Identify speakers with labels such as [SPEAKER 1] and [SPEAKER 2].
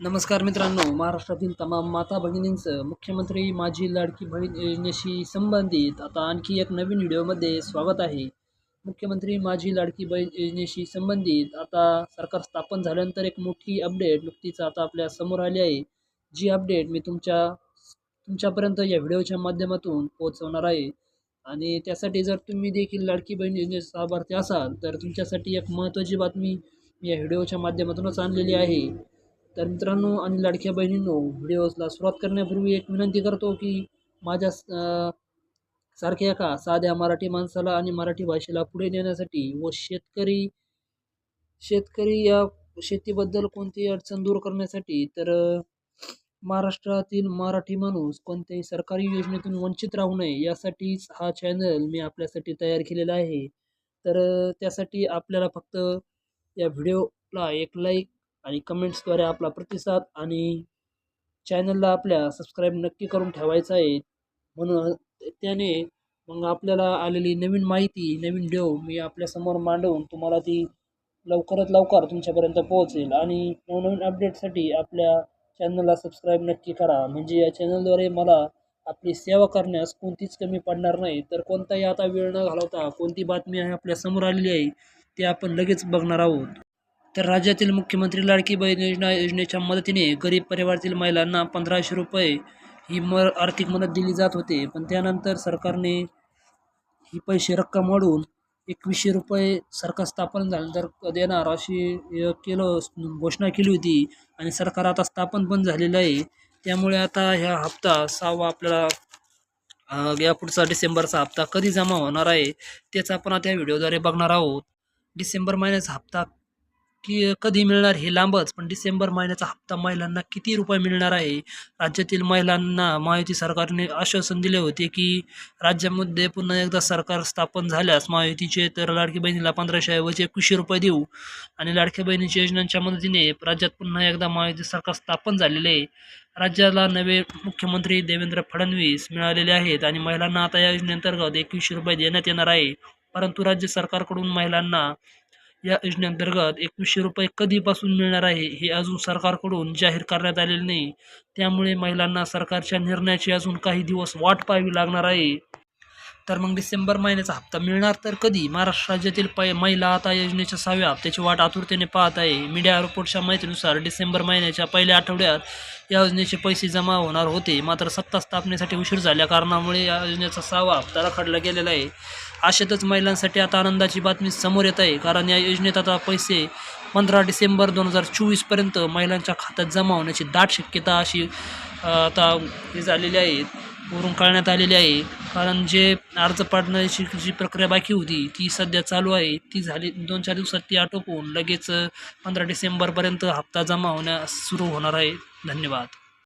[SPEAKER 1] नमस्कार मित्रांनो, महाराष्ट्रातील तमाम माता भगिनींचं मुख्यमंत्री माझी लाडकी बहीण योजनेशी संबंधित आता आणखी एक नवीन व्हिडिओमध्ये स्वागत आहे. मुख्यमंत्री माझी लाडकी बहीण योजनेशी संबंधित आता सरकार स्थापन झाल्यानंतर एक मोठी अपडेट नुकतीच आता आपल्या समोर आली आहे. जी अपडेट मी तुमच्यापर्यंत या व्हिडिओच्या माध्यमातून पोहोचवणार आहे. आणि त्यासाठी जर तुम्ही देखील लाडकी बहीण योजनेचा लाभार्थी असाल तर तुमच्यासाठी एक महत्त्वाची बातमी या व्हिडिओच्या माध्यमातूनच आणलेली आहे. तर मित्रांनो आणि लाडक्या बहिणींनो, व्हिडिओला सुरुवात करण्यापूर्वी एक विनंती करतो की माझ्या सारख्या एका साध्या मराठी माणसाला आणि मराठी भाषेला पुढे नेण्यासाठी व शेतकरी या शेतीबद्दल कोणतीही अडचण दूर करण्यासाठी महाराष्ट्रातील मराठी माणूस कोणत्याही सरकारी योजनेतून वंचित राहू नये यासाठीच हा चॅनल मी आपल्यासाठी तयार केलेला आहे. त्यासाठी आपल्याला फक्त या व्हिडिओला एक लाईक आणि कमेंट्सद्वारे आपला प्रतिसाद आणि चॅनलला आपल्या सबस्क्राईब नक्की करून ठेवायचं आहे. म्हणून त्याने मग आपल्याला आलेली नवीन माहिती, नवीन व्हिडिओ मी आपल्यासमोर मांडवून तुम्हाला ती लवकरात लवकर तुमच्यापर्यंत पोहोचेल. आणि नवनवीन अपडेटसाठी आपल्या चॅनलला सबस्क्राईब नक्की करा. म्हणजे या चॅनलद्वारे मला आपली सेवा करण्यास कोणतीच कमी पडणार नाही. तर कोणताही आता वेळ न घालवता कोणती बातमी आहे आपल्यासमोर आलेली आहे ते आपण लगेच बघणार आहोत. तर राज्यातील मुख्यमंत्री लाडकी बहीण योजनेच्या मदतीने गरीब परिवारातील महिलांना 1500 रुपये ही आर्थिक मदत दिली जात होते. पण त्यानंतर सरकारने ही रक्कम वाढवून 2100 रुपये सरकार स्थापन झाल्यानंतर देणार अशी घोषणा केली होती. आणि सरकार आता स्थापन पण झालेलं आहे. त्यामुळे आता ह्या हप्ता 6वा आपल्याला या पुढचा डिसेंबरचा हप्ता कधी जमा होणार आहे तेच आपण आता या व्हिडिओद्वारे बघणार आहोत. डिसेंबर महिन्याचा हप्ता कधी मिळणार हे लांबच, पण डिसेंबर महिन्याचा हप्ता महिलांना किती रुपये मिळणार आहे? राज्यातील महिलांना महायुती सरकारने आश्वासन दिले होते की राज्यामध्ये पुन्हा एकदा सरकार स्थापन झाल्यास महायुतीचे तर लाडकी बहिणीला 1500 ऐवजी 2100 रुपये देऊ. आणि लाडक्या बहिणीच्या योजनांच्या मदतीने राज्यात पुन्हा एकदा महायुती सरकार स्थापन झालेले आहे. राज्याला नवे मुख्यमंत्री देवेंद्र फडणवीस मिळालेले आहेत आणि महिलांना आता या योजनेअंतर्गत 2100 रुपये देण्यात येणार आहे. परंतु राज्य सरकारकडून महिलांना या योजनेअंतर्गत 2100 रुपये कधीपासून मिळणार आहे हे अजून सरकारकडून जाहीर करण्यात आलेले नाही. त्यामुळे महिलांना सरकारच्या निर्णयाची अजून काही दिवस वाट पाहावी लागणार आहे. तर मग डिसेंबर महिन्याचा हप्ता मिळणार तर कधी? महाराष्ट्र राज्यातील महिला आता योजनेच्या 6व्या हप्त्याची वाट आतुरतेने पाहत आहे. मीडिया रिपोर्टच्या माहितीनुसार डिसेंबर महिन्याच्या पहिल्या आठवड्यात या योजनेचे पैसे जमा होणार होते. मात्र सत्ता स्थापनेसाठी उशीर झाल्या कारणामुळे या योजनेचा 6वा हप्ता रखडला गेलेला आहे. अशातच महिलांसाठी आता आनंदाची बातमी समोर येत आहे, कारण या योजनेत आता पैसे 15 डिसेंबर 2024 पर्यंत महिलांच्या खात्यात जमा होण्याची दाट शक्यता अशी आता हे झालेली आहे, वरून कळण्यात आलेली आहे. कारण जे अर्ज पाठवण्याची जी प्रक्रिया बाकी होती ती सध्या चालू आहे. ती झाली 2-4 दिवसात ती आटोपून लगेच 15 डिसेंबरपर्यंत हप्ता जमा होण्यास सुरू होणार आहे. धन्यवाद.